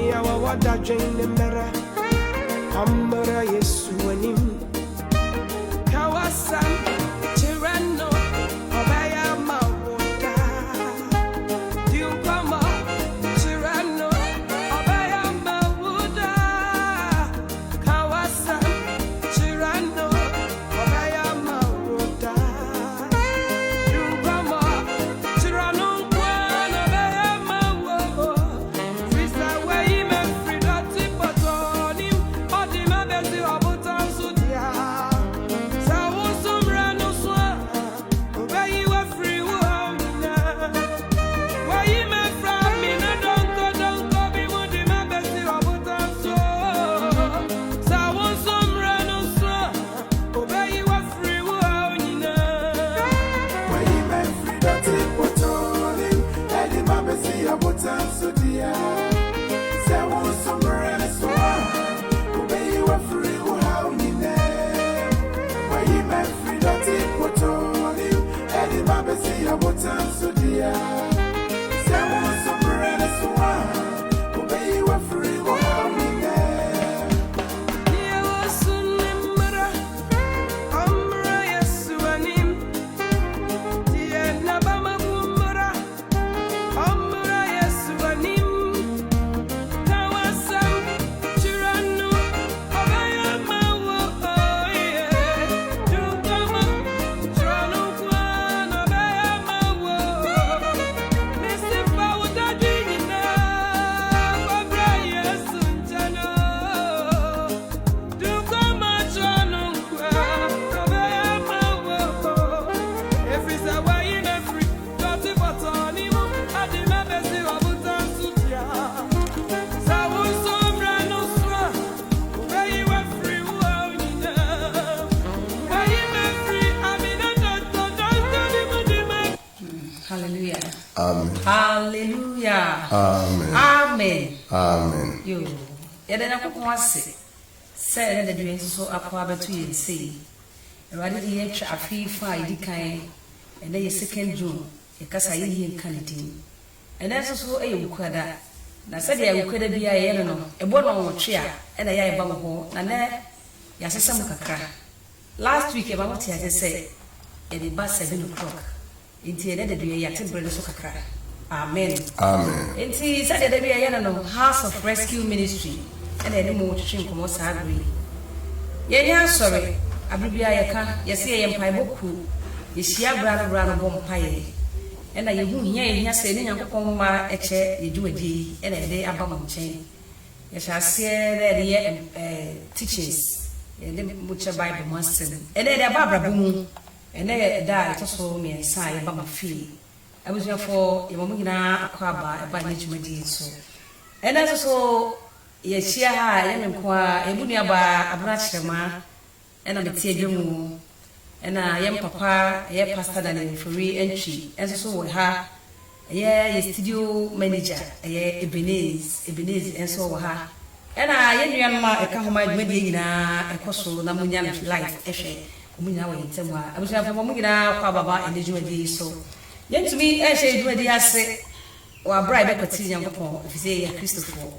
Mia wada jane mera Amara Yesu anim Kawasan Tirano Obaya Mawota Diukama Tirano Obaya Mawota Kawasan Tirano Obaya Mawota Diukama Tirano Kwana Obaya Mawota Frisa Wayime Fridati Patonim Odima Bezi Obutan Sudia Sawusumrano Swa Obey you free woman Wayime from me no don't go be Odima Bezi Obutan So Sawusumrano Swa Obey you free woman Wayime Fridati Patonim Odima Bezi Obutan Sudia Sawusumrano Swa Obey you free woman Wayime Fridati Patonim Odima Bezi Obutan Sudia Sawusumrano Swa Obey you free woman Yewasunimra Amra Yesu anim Tienabama kumra Amra Yesu anim Kawasam Tirano Obaya Mawo Dukama Tirano Kwan Obaya Mawo Misifa Udadina Obra Yesu Njano Dukama Tirano Kwan Obaya Mawo Efrisa Wayime free Doti Botonimo Adima Bezi Obutan Sutia Sawusumrano Swa Wayime free Wawina Wayime free Amina Dota Dimudima Hallelujah. Amen. Hallelujah. Amen. Amen. Amen. Yo. Yɛda na kokon ase. Sɛ yɛda de nso akɔ abeto yɛn sei. Awurade de yɛtwa afifa a yɛdi kan. Ɛna yɛ second June. Yɛkasa yɛyɛ nka ne din. Ɛna nso so ɛyɛ wukwada. Na sɛ de wukwada bi a yɛyɛ no, ɛbɔ no wɔtwe a ɛna yɛ ba mo ho. Na nɛ yɛasesa mu kakra. Last week ɛba mo te ase sɛ ɛde ba 7 o'clock. Enti yɛda de yɛate brɛ no so kakra. Amen. Amen. Enti sɛ de bi yɛyɛ no House of Rescue Ministry. Ɛna ɛde mo twetwe nkɔmɔ saa agri. Yɛnya asɔre abribia yɛka yɛse yɛ mpaebɔ ku yɛhyia bra no bɔ mpaeɛ. Ɛna yɛhu hia sɛ ne Nyankopɔn ma ɛkyɛ yɛdwumadie ɛna ɛde aba mo nkyɛn. Yɛhyɛ aseɛ na ɛde yɛ teachings ɛde mo kyɛ Bible mo asɛm. Ɛna ɛde aba abrabɔ mu. Ɛna ɛda a ɛtɔ so mmiɛnsa a yɛba mo fie. Abusuafo yɛma mo nyinaa akɔ aba ɛba ne dwumadie so. Ɛna nso so yɛhyia ha yɛme nko a yɛbu nuaba abena kyerɛma ɛna mete adwa mu ɛna yɛm papa yɛ pastor Daniel Fori entry ɛnso so wɔ ha yɛ studio manager yɛ Ebenez ɛnso wɔ ha ɛna yɛ nuanom a ɛka ho ma dwumadie nyinaa ɛkɔ so na mo nya no live ɛhwɛ mo nyinaa wɔ yɛntɛm a abusuafo mo nyinaa kɔ ababa ɛne dwumadie so yɛntumi ɛhyɛ dwumadie ase wɔ abra ɛbɛkɔte Nyankopɔn ɛfisɛ yɛ Kristofoɔ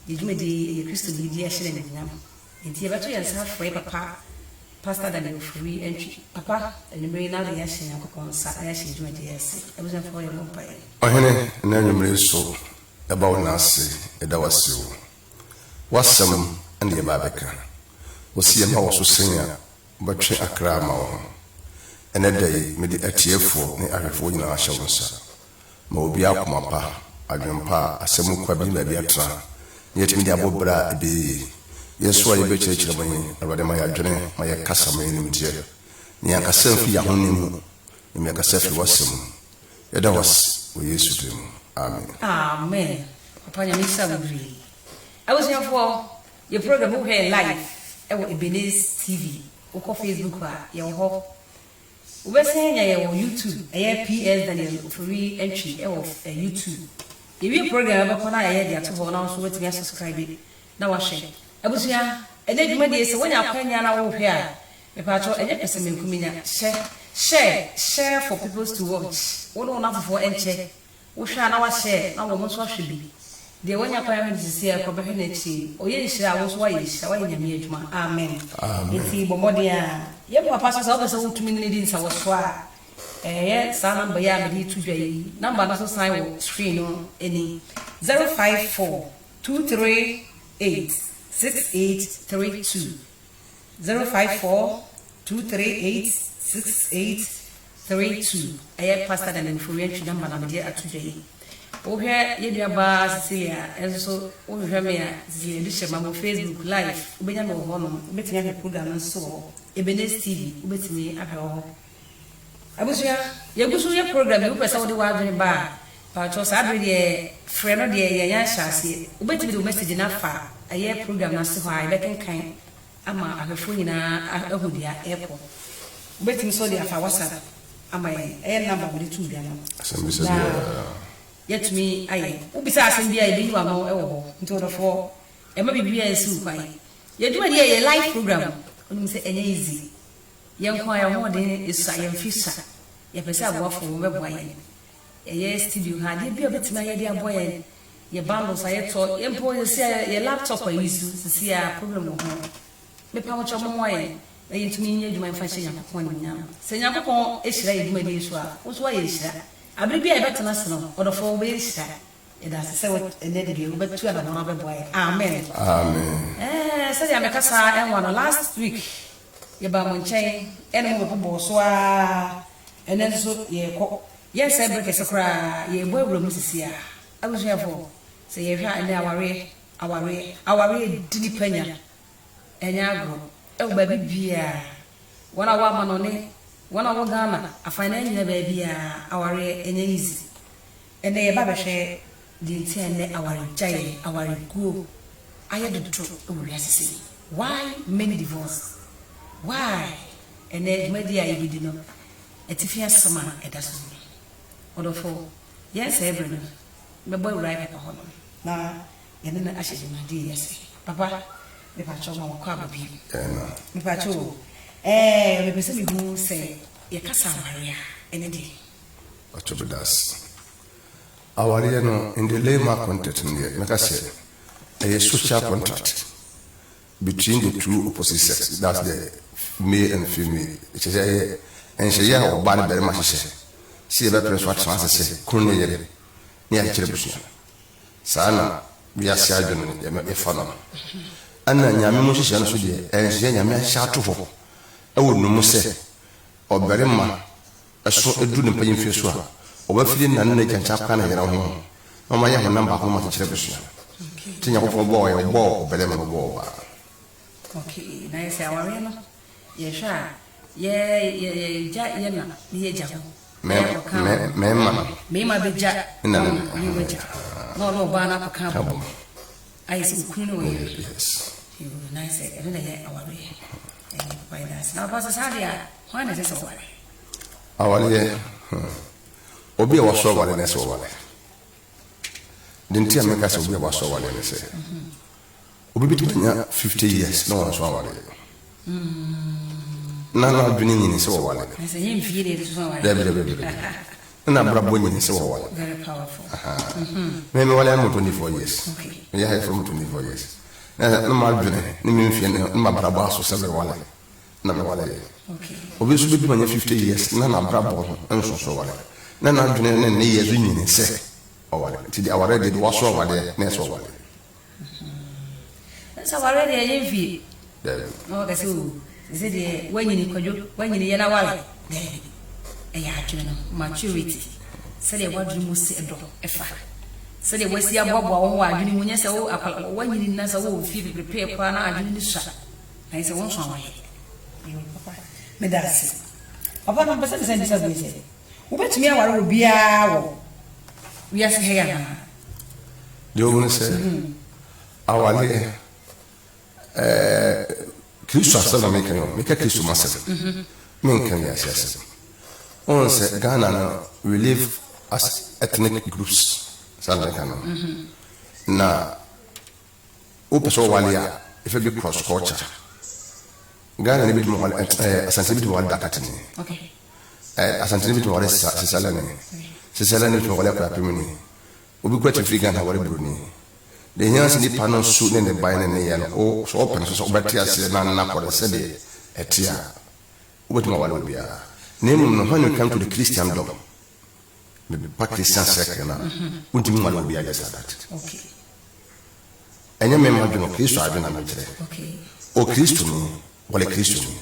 yɛdwumadie yɛ Kristo de di ɛhyɛ ne nyam enti yɛbɛto yɛn nsa frɛ papa pastor Daniel Fori entry papa ɛnumere na de yɛhyɛ Nyankopɔn nsa ɛhyɛ dwumadie ase abusuafo yɛ mo mpae Ɔhene na nwumere so ɛba wo nase ɛda wase wo wasɛm ɛne yɛba bɛka wɔsi yɛma wɔ so sɛn a wobɛtwe akra ama wo ho ɛnɛ da yi mede atiefoɔ ne ahwɛfoɔ nyinaa ahyɛ wo nsa ma obi akoma pa adwen pa a asɛm kwa bi baabi atra na yɛtumi de abɔ berɛ a ɛbɛyie yɛso a yɛbɛkyerɛkyerɛ ma yɛn Awurade ma yɛadwene ma yɛkasa ma yɛnimdeɛ ne yɛnkasa mfi yɛahone mu na yɛkasa firi w'asɛm mu yɛda wase wɔ Yesu din mu amen. Amen. Papa nyamisa bebree. Abusuafo your program wo hɛ live ɛwɔ Ebenez TV wokɔ Facebook a yɛwɔ hɔ wobɛsɛn nya yɛwɔ YouTube ɛyɛ PS Daniel Fori entry ɛwɔ YouTube yɛwie program ɛbɛkɔ na yɛyɛ de ato hɔ na nso wetumi subscribe na wahwɛ abusua ɛnɛ dwumadie sɛ wonya akwanya na wo hwɛ a mepatɔ ɛnyɛ pɛsɛ menkuminya share for people to watch wo no na fofo enche wo hwɛ na wa share na wo nso ahwɛ bi de wanya kwa ya sisi ya kwa behwe na chi oye nhira wo so waye nhira waye nyame adwuma amen enti bomode a ye mo papa so obe so wutumi ne di nsa wo so a ye sa number ya me di tudwa yi number na so sign wo screen no eni 054 238 6832 054 238 6832 aye pastor and influential number na me di atudwa yi ohwe ye dia ba Cecilia enso ohwe me a Cecilia di shema mo Facebook live ubenya me ho no ubetimi ahwe program nso Ebenes TV ubetimi ahwe ho abusuya ye gusu ye program ye upesa wodi wa adwene ba pa cho sa adwe de frɛ no de ye ya hyase ubetimi de message na fa aye program na se ho a bekenkan ama ahwefo nyina ahudia airport ubetimi so de afa WhatsApp ama ye number mo de tu bia no yetumi aye ubisa asem bia ebi wa mo ewo ho ntodofo e ma bibia esi kwai yeduma de ye live program onum se enye easy yenko aye ho de isa ye fisa ye pesa aboafo mo beboa ye studio ha de bia betima ye de aboye ye bando sa ye to ye mpo ye se ye laptop ayi su sisi ya problem ho me pa mo chomo mo ye na yetumi nye dwuma fa hye yakon ni nyam se yakon e hira ye dwuma de so a wo so ye hira abribia e betena seno odofo be hira e da se wo ene de bi wo betu ana na beboa ye amen se ya mekasa enwa no last week ye ba mo nchen ene mo bobo so a ene so ye ko ye se breke se kra ye bo awura mu sisi a abusuafo se ye hwa ene aware dini panya enya agro e wo ba bibia wana wa manone wana wo Ghana afana nyina ba bia aware enya easy ene ye ba behwe di ntene aware jai aware guo aye dodro ewuri asisi why many divorce why ene media ibidi no etifia sama edaso odofo yes every me boy right pa hono na yene na ahye ma di yes papa me pa cho ma kwa babi me pa cho me pese mi hu se ye kasa waria ene di ochobedas awaria no in the layman context me kase a social contract between the two opposite sexes, that's the male and female. It is a and she ya or bad very much. See the press what France say, Kunye near Chiribusia. Sana, we are serving a funnel. And then Yamushan Sudi, and she Yamia Shatu. I would no say, or Berema, a sort of doing paying fish, or feeling and naked chapana around home. No, my young number how much Chiribusia. Think of a boy or ball, Berema ball. Okay, nice aware no. Yesha, ye na ye jago. Me be ja. No bana pa kambo. I see kuno. Yes. You nice e na ye aware. By that. Now Pastor Sadia, why is this aware? Aware. Obi wa so wale na so wale. Dinti ameka so obi wa so wale na se. Obi bitanya 50 years no one so wale. Na adwene nyini se wo wale. I say him feel so wale. Debe. Na brabo nyini se wo wale. Very powerful. Me wale am 24 years. Okay. Me ya from 24 years. Na ma adwene ni me mfie na ma brabo aso se be wale. Na me wale. Okay. Obi so bitanya 50 years na brabo nso so wale. Na adwene na ne yezu nyini se o wale. Ti di aware de wo so wale na so wale. So already I envy. No, that's who. Is it when you could when you yana wale? A yakin maturity. Say what you must say a dog. Say the West Yabba, why you when you say, oh, when you didn't answer, oh, feel prepare plan, I didn't shut. I said, what's wrong? Medasi. Upon a person sent this. Who bet me I will be a we are here. You want to say, our Kristo asala make Kristo masem men kan yes on say Ghana now we live as ethnic groups sala kan na opeso walia if a big cross culture Ghana ni bit mo asante bit mo dakatini Okay. asante bit mo sisala ni bit mo wala kwa pemini obi kwa Ghana wala bruni the Yancy Nippon suit in the binding the yellow, oh, so open so better as a man for the city, a tear. What more will be? Name when you come to the Christian dog. Maybe Pakistan second, wouldn't you want to be against that? Okay. And you may imagine a Christ, I don't know. Okay. O Christ to me, what a Christ to me.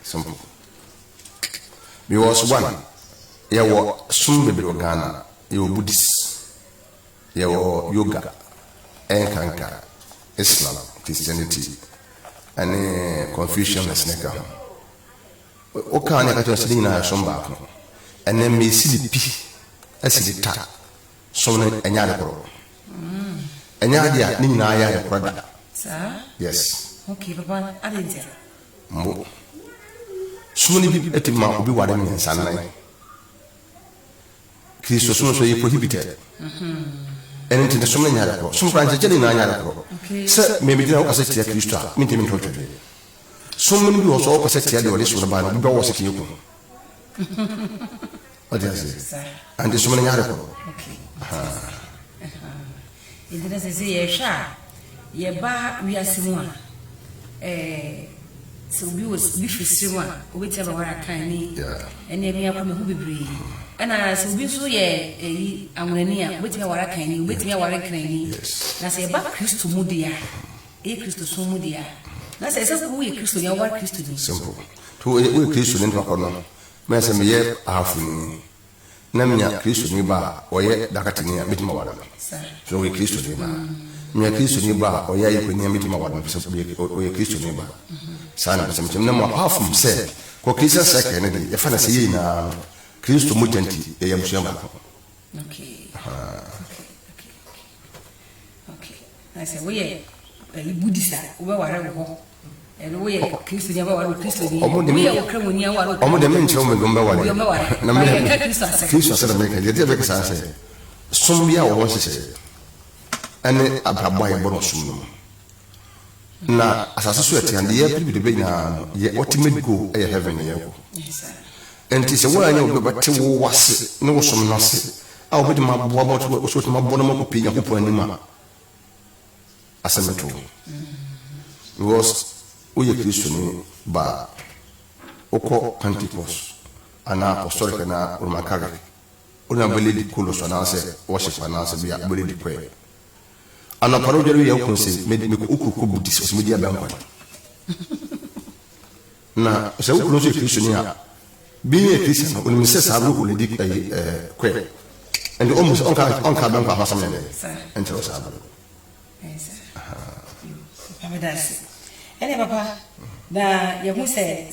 Simple. Because one, you were soon baby Ghana, you Buddhist, you were yoga, Enkanka, Islam, Christianity, and Confucian and Snake. O can't get to sitting in a somber, and then me see the P. As the ta, so a yard pro. A yard, Nina, a brother. Sir? Yes. Okay, Papa, I didn't tell. Mo. Soon be at him, will be what I mean, Sunday. Christos also prohibited. And into the Summon Yard, sometimes a jelly Nayard. Sir, maybe now as a tear Christa, meet him in total. So many was all as a tear or listen about the was a you. What does it? And this morning article. Okay. It doesn't say a sha. Ye ba we are someone. So we was before someone, whichever one I can. And then we are coming who be brave. And as we so ye, I'm near, whichever one I can, whichever one I can. That's a back Christ to Mudia. A Christ to Mudia. That's a we Christian, your work Christian. Simple. To a Christian in Rocono. Messi me half Namia Christian Niba, or yet Dakatinia Mitmawada. So we Christian Niba. Mia Christian Niba, or yet we near Mitmawada, or a Christian Niba. Son of some number half from said, Coquisa second, a fantasy in Christo Mutanti, a young Okay. Okay. I said, we are Buddhist, wherever. And we are Christian, Christian. We are Cremonia. Almost the men tell me Gumba. Christian said, make a little say. Sombia was say. And a boy bonus. Now, as a society, and the air people debate now, yet what made go a heaven. And tis a way I know, but two was no some nonsense. I'll be my about what was my bonum opinion upon him. As a metal. Was we a Christian ba oko Pentecost ana apostolic na Romakari una believe kulo so na say worship na say bia believe prayer ana parodiere ya ko say me ko Buddhist media bank na say ko so Christian ya being a Christian on me say sabu ko le di prayer and almost on ka bank ha some ne enter sabu Papa, na you say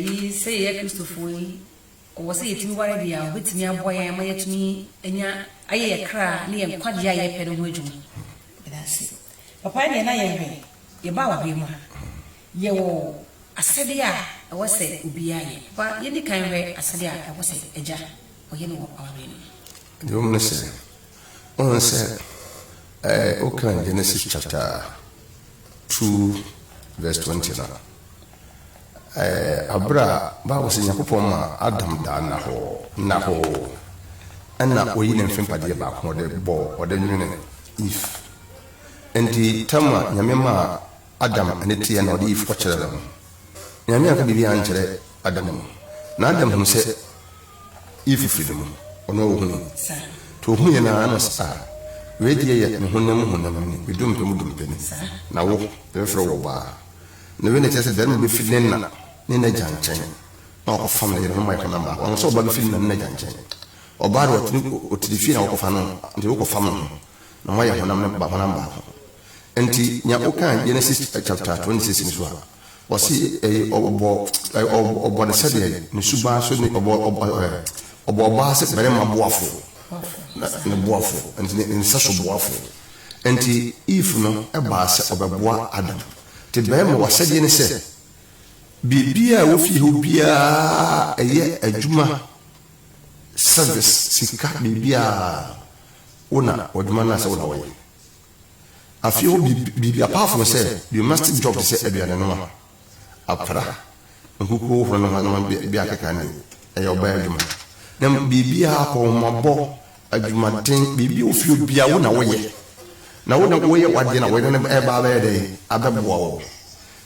you say a Christopher or say it already with me a boy and my to me and I cry near Quadia pedal. That's it. Papa and I am your Baba Bima. You I said, I was say, Ubiaye, but any kind of I said, I was a jar or you know what I mean. The woman said, okay, Genesis chapter 2. Verse 20 now. Abra Bible says Yakupoma Adam da naho and na we in film padia back or the ball or the if and the Tama Yamema Adam and the tea and the if watch them. Yamia can be answered Adam. Nadam who said if freedom or no to whom you are. Ready yet, and Hunam, we don't do penny. Now, therefore, the winner says there will be feeling Nina Jan Chain, or family, and my number, and so by feeling Nina Chain. Or bad what to defeat our family, the Oko family, no way on number. And Yaoka, Genesis chapter 26 in Israel, was he a or the Saturday, Nisuba, or Bobas, very waffle. Na boafo and such a boafo and if no a bass of a bois Adam to them was said in a say Bibia wofi who be a year a Juma service sika Bibia una or Jumanas away. A few be apart from say you must drop to say Ebia no Apra and who go from Biakani a your bedroom. Then Bibia upon my ball. Adjumaten bibi ofi bia wo na wo ye na wo na wo ye wade na wo ne e ba ba de abeboa wo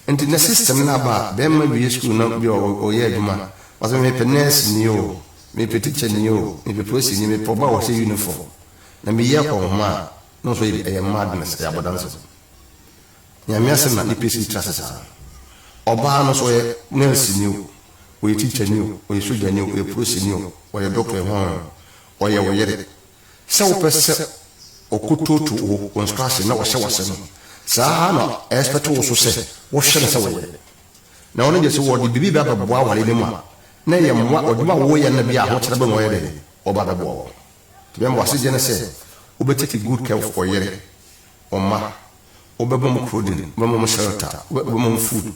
enti na system na ba be ma bi school na bi o ye adwuma was me pe nurse ni o me pe teacher ni o me pe police ni me po ba wo se uniform na me ye ko ma no so e madness ya bodanso nyame asem na ipesi trasa oba no so ye nurse ni o we teacher ni o we soldier ni o we police ni o we doctor ho o ye wo ye se wo pese okototo o construction na wo hye wose no saa na expect wo so se wo hye se wo ye na wono je se wo di bibi ba boa wale ne ma na ye mwa oduma wo ye na bia ho kyerebe wo ye de oba ba boa wo to be mo ase je ne se wo be take good care of yere oma wo be bom clothing wo bom shelter wo be bom food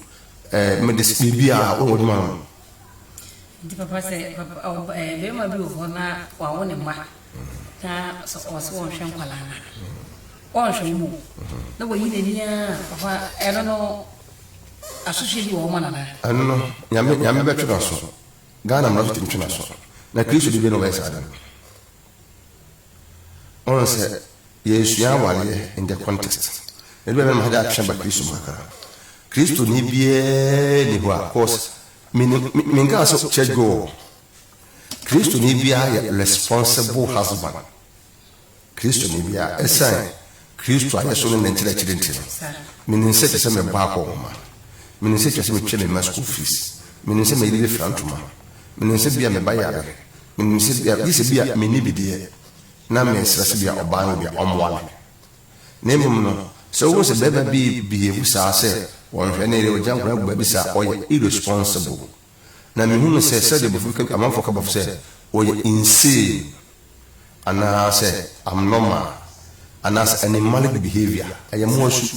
medicine bia wo oduma ndi papa se papa be ma bi wo na wa wo ne ma na so so won hwe nkwala na on hwe mu na wo yi ne nia papa ero no asoshe bi wo ma na anu no nyame be twena so Ghana mra so twena so na Kristo bi no wesa dan on se Yesu ya wale in the context e be ma hada action ba Kristo makara Kristo ni bie ni ho course minga so church go Kristo ni bia ya responsible husband Kristo ni bia esan Kristo aye so ne ntire minin se se me ba ko ma minin se se me twele me school fees minin se me yiri frantuma minin se bia me ba ya minin se bia me ni bidie na me se bia oba no bia omwale ne mum no so wo se beba bi ebu sa se won hwe ne re o jankura bu ba sa oye irresponsible na me hunu se de bufuka amanfo ka bafu se oye insane ana se abnormal ana se animalic behavior ayamo su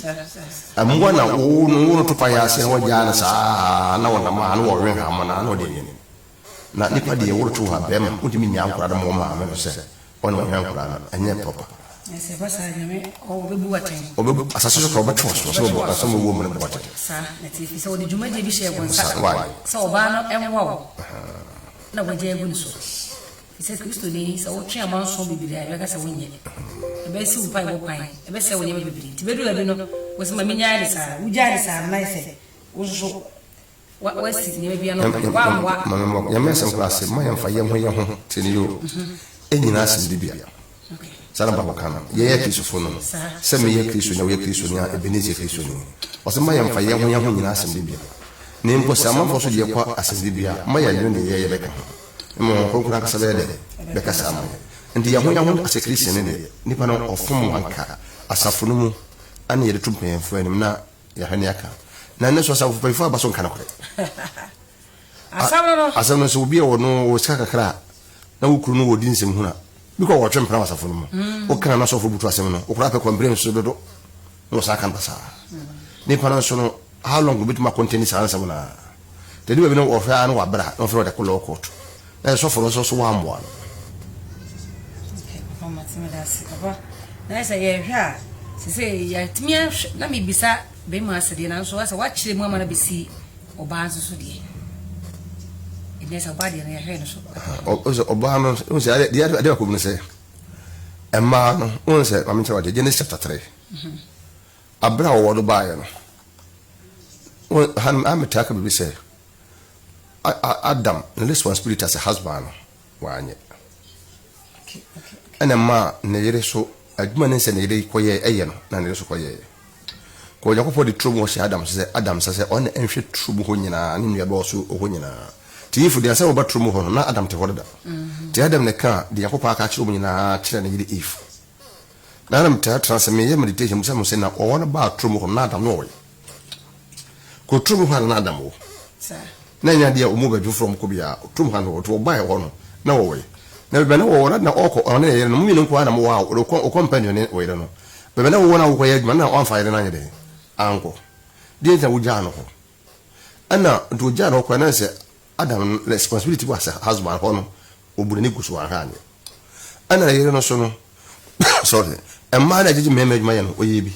amwa na wo to pa ya se wo ja na sa na wona ma na wo wen ha ma na no de ni na nipa de wo to ha be ma utimi nya ankura da mo ma me se ona wo nya ankura na anya papa se ba sa nyame o be bu waten o be asase so ko be to so bo aso mo wo mo ne bote sa na ti fi so de juma je bi she gon sa so ba no enwa wo na wo je gu ni so se Kristo ni so twa man so bibiri ayo ka se wonye e be si upai wo pai e be se wonye bibiri ti be du la bi no wo se ma minya ni sa wo ja ni sa na se wo so wa si ni be no wa mama ya mesem class ma ya fa ye ho tini yo enyina se bibia sana ba kana ye Kristo fo no se me ye Kristo nya wo ye Kristo nya ebenezi Kristo ni o se ma ya fa ye ho nyina se bibia ne mpo sa ma fo so ye kwa asem bibia ma ya yo ne ye be ka mo ko kura ka sabe de be ka sama ndi ya ho ase Kristo ne nipa no ofom wanka asafo no mu ani ye de tumpen fo anim na ya hane aka na ne so sa fo fo abaso kana ko asam no so bi wo no wo saka kra na wo kuru no wo din sem huna biko wo twempra asafo no mu o kana na so fo butu asem no o kura pe complain so dodo no saka ndasa nipa no so no how long go bit ma continue sa ansam na te di we no wo fa no wa bra no fro de ko lo court na so fo so wa mbo okay mama timidasi baba na say ye hwa se ya timia na me bisa be ma asede na so asa wa kire mu ama na bisi oba nso so de nessa body na ya no so oba no o se de ko se emma no o se ma mincha wade Genesis chapter 3 abra wo do ba ye no o han ametaka be se Adam the responsibility as a husband wanye ana ma ne yere so aduma ne se ne yere koye eye no na ne so koye ko yakofo de trum wo se Adam se on enhwe trum ho nyina ne nua ba so ho nyina ti ifu de asa wo ba trum ho no na Adam te hoda ti Adam ne ka de yakofo aka kire mo nyina kire ne yere if na Adam te transmit ye meditation musa musa na o wona ba trum ho na Adam no wo ko trum ho na Adam wo sa na nya dia o mo ba ju from ko bia trum ho no to ba ho no na wo we na be na wo na oko ona ye no mu nko na mo wa o companion ne we no be na wo na wo ye na on fire na nya de anko dia ta wuja no ho ana do ja no ko na se Adam responsibility was husband ho no obure ni gusu wa ha nya ana ye no so no sorry e ma na jiji meme ma ye no oye bi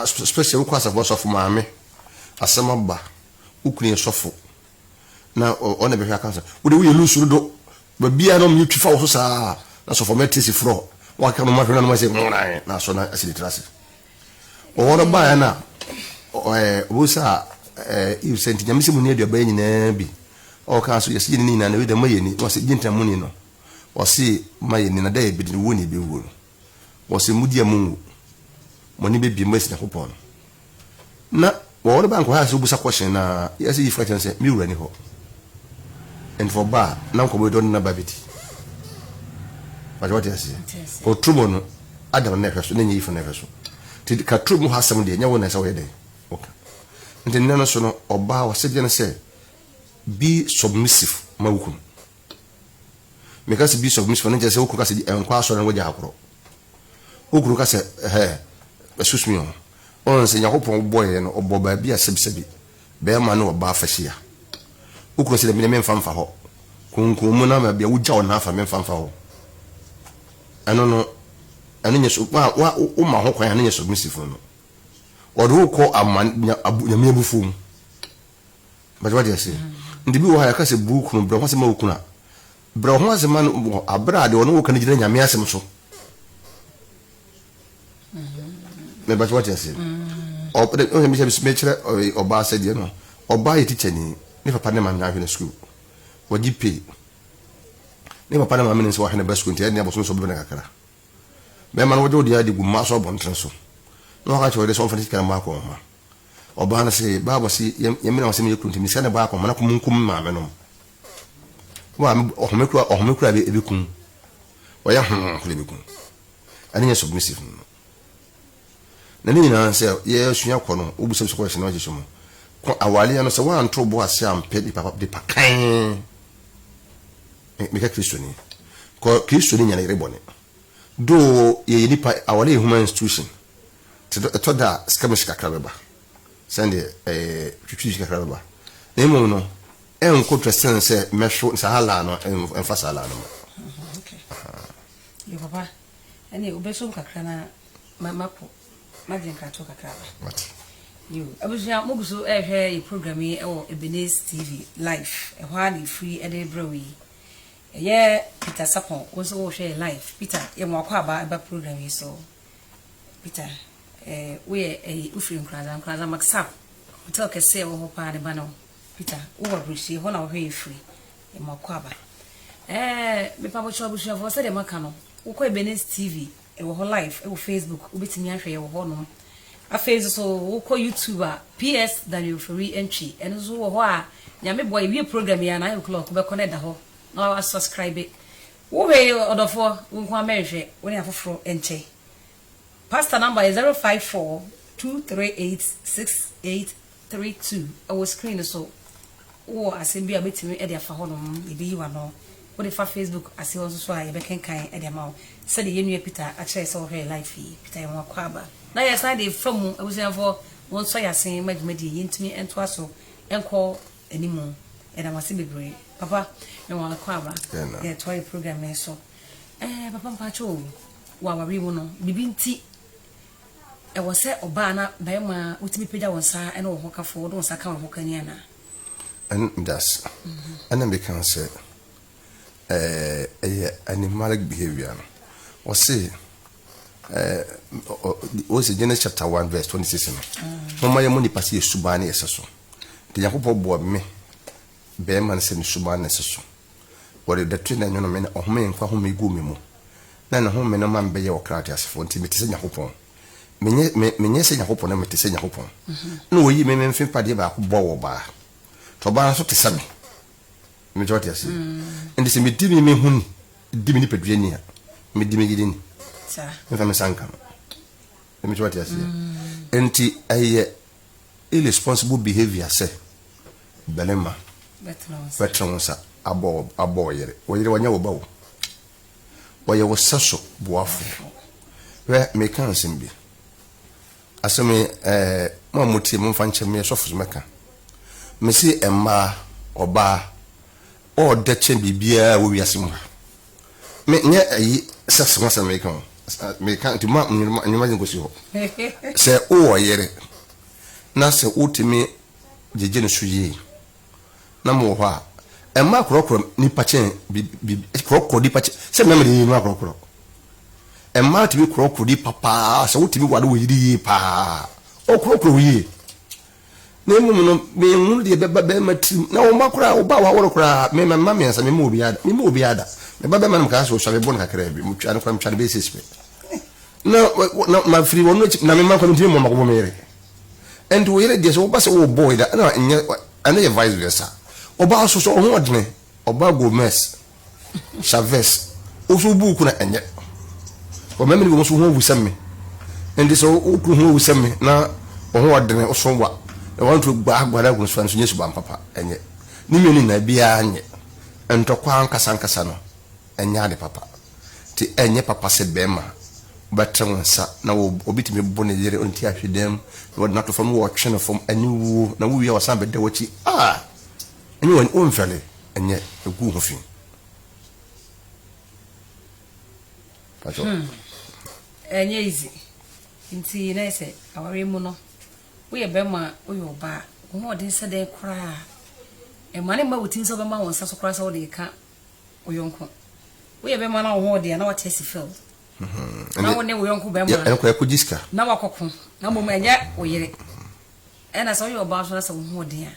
especially ko asa boss of maame asema ba ukuni sofo na ona be hwa kansa wo de wo ye lusuru do ba bia no mi twifa wo so saa na sofo metisi fro waka no ma hwe no ma se na so na asidi trase o wono ba na obusa you sent nyamisi mu ne aduaba nyina bi o ka so yesi ni na we da mayeni o se ginta mu ni no o se mayeni na da e bi ni woni bi wo o se mudia mu mo ni be bi mesi na kopon na wo ba nko ha so busa question na yesi yi fraction se mi wura ni ho and for ba na nko be don na babiti what yesi o trumo no adam na hweso na nyi ifo na hweso ti ka trumo ha sam de nya wo na se wo de okay nti nana so no oba wa se je na se be submissive ma wukun because be submissive na je se wukun ka se enkwa so na wo je hakoro wukun ka se excuse me on se yakopon boy no obo ba bi asebisebi be ma no oba afahia wukun se de me mfamfa ho kunkun mu na ma bia wugya wo na afa me mfamfa ho ano nye so wa o ma ho kwan nye submissive no odo ko nyame abufum but what you say ndi bi wo ha ka se buku no bro ho se ma wukuna bro ho se ma no abra de ono wo kan gina nyame asem so but what you say o me se mechere oba se de no oba ye teacher ni papa ne ma nya hwe na school wodi pay ne papa ne ma me nse wa hwe na school ntia ne aboso so be na kakara be ma no wo de adi gu ma so bon tren so no ka chore so fani kala ma ko ma oba na se baba si yemi na se me kunti mi se na ba ko ma na kum ma me no wa o me kura be kun wa ya kule be kun ani nya submissive no na ni na se ye suya ko no obusa so ko se na je so mo ko awali ya no se wa ntro bo ase am pe di papa de pakan me ka Kristo ni ko Kristo ni nya na irebone do ye ni pa awali human institution to da skamish kakrabeba sende twitwi kakrabeba nemo no enko twesen se mesho sahala no enfasala no okay yo papa ani obeso kakrana mako majin ka to kakraba what you abuja moguso ehwe e program e o Ebenezer TV live e hwa ni free e dey browi ye Peter Sapon wo wo share live Peter ye mo akwa ba program yi so Peter we ufiri nkranza maxap hotel kese wo pa de bano Peter wo abushi ho na wo hwe free e makwaba me pa bo chobushi avo se de maka no wo ko Ebenezer TV e wo live e wo Facebook wo betimi ahwe ye wo no a face so wo ko YouTuber PS Daniel Free entry eno zo wo ho a nyame boy wie program ya 9 o'clock be connect da ho na wa subscribe wo we odofo wo kwa mehwe wo ne afoforo enche. Pastor number is 054-238-6832. Our screen so oh asembi abetimi e dia fa honom e bi wa no wo de fa Facebook ase wo so a ye beken kan e dia ma said the yenu Peter a chere so here life Peter yon kwaba na yes na de famu abusianfo won so yasen madwumadi yentimi ento aso enko animu e da mase bebre papa yon kwaba yeah toy program e so papa mpacho wa wari wo no bibinti e wo se oba na ba ma utimi pega wonsa e na wo hokafo do wonsa kan wo hokani ana and that's and then can say animalic behavior or say was Genesis chapter 1 verse 26 no my money pass ye subani eseso de yakobo bo me be man se ni subani eseso what the twin and you know me ohome nkwa home gu me mu na na home no man be ye okrati asefo nti metese yakobo menye se yakobo na metese yakobo no wo yi me mfin pade ba ko bo wo ba to ba so tesame me joti ase ndi se medimi me huni dimi ni pedwani a medimi gidini sa me fa me sanka me joti ase enti aye irresponsible behavior se belema betronsa abo yere wo yere wanya wo bawo wo ye wo saso boafo we me kan simbi asemi mo mutie mo fa nche me sofo meka me si emma oba o de chen bibia wo wiase mu me nye ayi sase mo me kan ti ma nyuma ngo si ho se o yere na se utimi jeje no suye na mo ho a emma krokro ni pachen krokro di pachen se me me ni krokro ɛma timi korokodi papa sɛ wotimi wade wo yiri pa okrokro yi na mmom no me hu de beba be matim na wo makora wo ba wa woro kora me mama me ansa me mo obi ada me ba be manam ka so hware bon kakra bi mu twa ne kwa mtwa be sespe na ma free wonu na me man kwa ntimi mo makobɔ mere and we yere de so ba se wo boy da na enye ana ye vice versa oba so so ho odne oba Gomez Chavez oso buku na enye o memri wo so ho wusam and so o ku ho wusam na o ho odne o so wa I want to gba agbada gun so nyesu ba papa enye ni me ni na bia anye entokwa nkasa no enye ade papa ti enye papa se bema batrensa na obitimi bone yere onti ahwedem word not from wo twene from aniwu na wo wi wasan bede wachi enye won onfale enye egu ho fi pato enye easy nti na ese aware mu no we bema we oba wo de se de kra e mane ma wutin so bema won saso kra so de ka oyonko we bema na wo de na wa test field na wo ne oyonko bema na ko ekojiska na wakoko na mo enye oyire e na so we oba so na se wo de a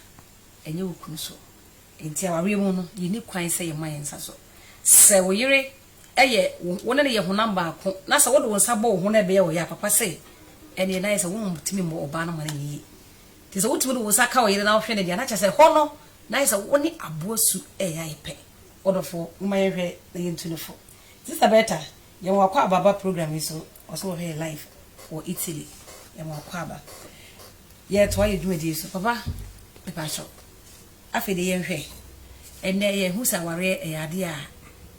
enye wo kun so enti aware mu no ye ni kwan se ye mayen saso se wo yire eye wo ne ye honam ba ko na se wo de won sabo ho na be ye wo ya papa se ene na yesa wo mutimi mo oba na mane yi ti so wutimi wo saka wo yire na wo hwe ne dia na cha se ho no na yesa wo ni abosu ya ipe odofo umaye hwe na yentunefo sister beta ye wo akwa baba program so also wo here live or Italy ye wo akwa ba ye to aye dwumadi so papa e pa so afede ye hwe ene ye hu sa ware e ade a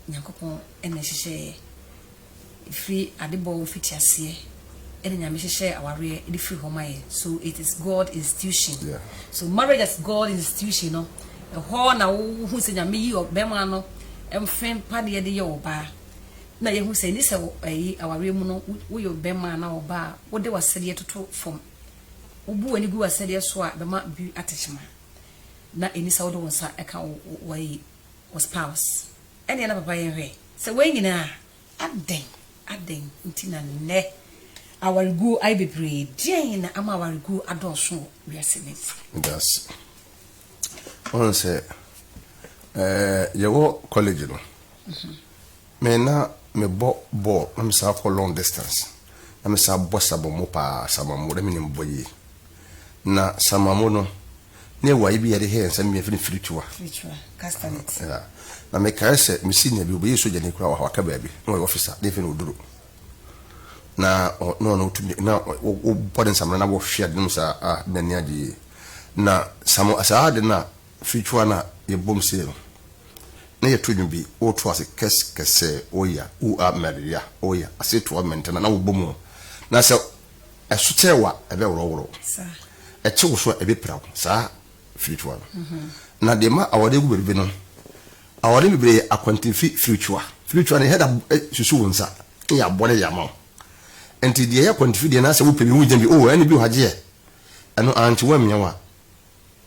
Nyankopon ene hyehyɛ free adebo fitiase ene nyame hyehyɛ aware e free homaye so it is God institution. Yeah. So marriage is God institution no e ho na wo hu se nyame yi obema no emfen pade ye de ye oba na ye hu se ni se ayi aware mu no wo ye obema na oba wo de wasede toto fom wo bu ani gu wasede so a bema bi atechima na eni sa wo de wonsa e ka wo yi wo spouse ene na papa ye hwe se we nyina aden ntina ne awarigu ai bebre den na ama awarigu adoso wiase ne that's on say yewo college no me na me bo na me sa for long distance na me sa bo sabo mo pa samamu de me mboyi na samamu no ne wa ibi yede he nsam me firi tuwa castanet na me ka se me si na bi obi so jani kura wa ka ba bi no officer de fe no duro na no tumi na o body samra na wo hwe ade no sa na ni ade na samo asade na fitwa na ye bom se no na ye todwum bi o to ase kese oya u a maria oya ase to mentana na wo bom na se esotewa ebe woro sa e chewo so ebe prawo sa fitwa na de ma awade gu berbe no awade bibre akwantifi fitwa na head susu wonsa ya bole ya ma enti de ya kwantifi de na se wo pemi hu jambi ene bi haje eno anti wa miyawa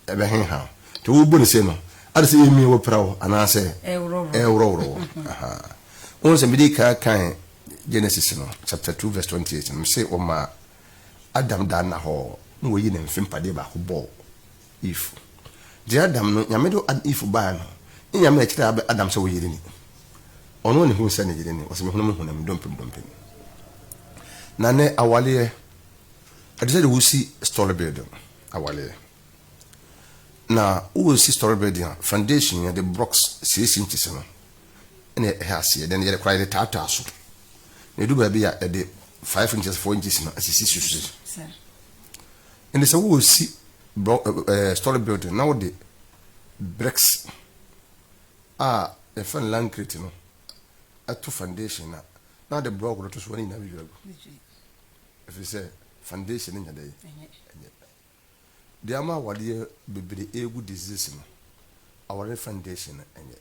ebe hen ha to wo boni se no ade se emi wo prawo ana se euro aha on se midi ka kan Genesis no chapter 2 verse 28 no say o ma Adam da na ho no yi na mfimpade ba ko bo if de Adam no nyamedo if ba no nyame na kira Adam se wo yiri ni ono ne hu se ne yiri ni o se me hu na me dompem na ne awale adise de wusi story building awale na wusi story building foundation ya the blocks 6 inches no ene hase den ye kwai de tata so ne du ba bi ya de 5 inches 4 inches no asisi susu ene so wusi story building now the bricks e fan lancrete no atu foundation na the block to so ni na bi if you say foundation nya dey the ama wade bebere egu disease no our foundation enye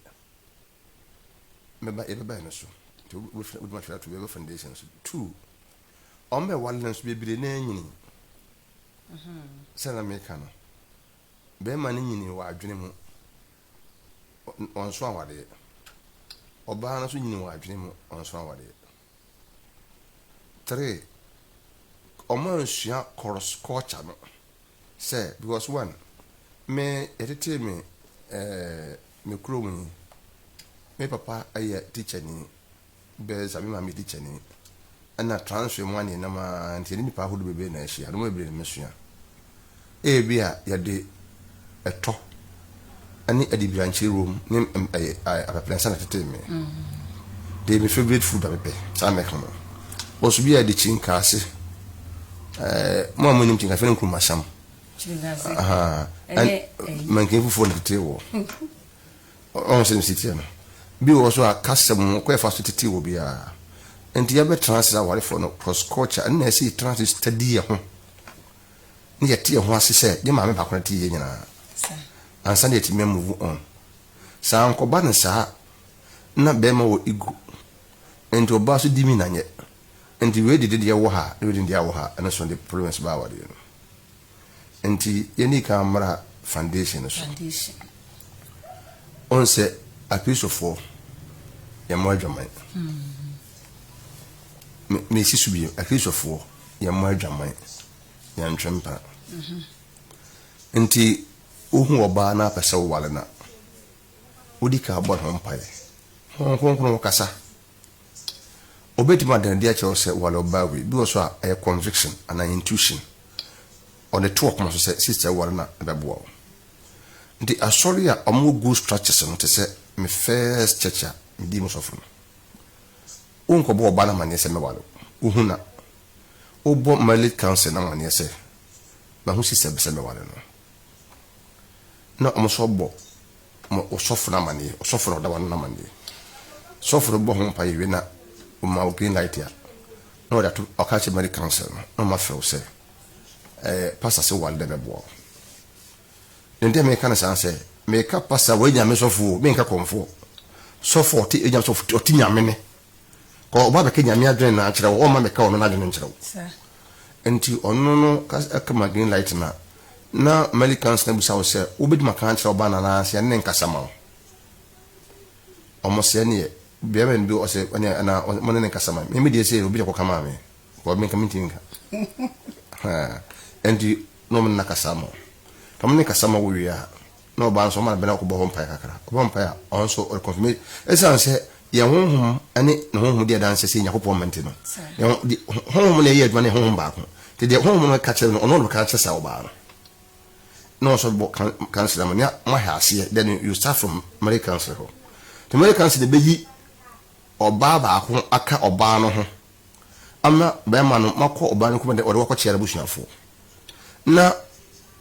meba ebe no so to we ma try to be foundation so two on me wale so bebere na nyini sena me ka no be ma ni nyini wa adwene mu on so awade oba na so nyini wa adwene mu on so awade 3 omansua cross culture no say because one me edite me me krom me papa aye teacher ni be sabi ma me teacher ni ana transfer mu ani na ma nti ni pa hodo bebe na ahia no bebe me sua e bia ya de eto ani adibranche room ni apaplansa na tete me de me favorite food abepe sa me kan oso bia de chinka ase mo amonim chinka fe nkruma sham aha man ke fufu na tete wo on se city no bi wo so akasem ko e fa so tete wo bia enti ya be transfer ware for no cross culture na say transfer study ho ni ya tie ho ase se de ma me ba ko na tie nyina ansa de time move on sa anko ba ne sa na be ma wo igu enti oba so di mi na nye enti we did de wo ha we did de wo ha na so the problems ba wa de no enti yeni ka mara foundation so on se apisofo ya mo adwaman me si subi apisofo ya mo adwaman ya ntwempa enti ohu oba na pese wo wale na odi ka abon ho mpae ho kasa obeti ma dan dia che se wale oba we bi so a conviction and an intuition on the talk mo so say sister wale na bebo nti asori a omo go structures no te se me first church me di mo so fun unko bo oba na mane se me wale ohu na obo Malik council na mane se ba hu sister be se me wale no na omosobo mo osofo na mane osofo da wan na mane sofo bo ho pa yewe na o ma green light ya no that okache Malik council no ma fe se pastor se wal de bebo nde me kan san se me ka pastor we nyame sofo me nka konfo sofo ti enyam sofo ti nyame ne ko ba be ke nyame adwen na akire wo ma me ka ono na adwen nkire wo enti ono no ka ma green light na Malik council na busa wo se obedi maka akire oba na na se ne nkasama o mo se ne be be o se na mo ne nkasama me de se obi ko kama me ko me kamintinga enti no me nakasama kamne kasama wo ya no ba so ma be na ko bo mpa kakra bo mpa ya on so confirm esan se ye honhum ani no honhum de dan se se nyakopon mante no ye honhum ne ye adwane honhum ba ko te de honhum no ka kire no ono no ka kire sa wo ba no so bo council amanya ma ha ase then you start from Malik council ho the Malik council de beyi oba ba ko aka oba no ho ama be ma no makọ oba no ko de ode wakọ kire busuafo na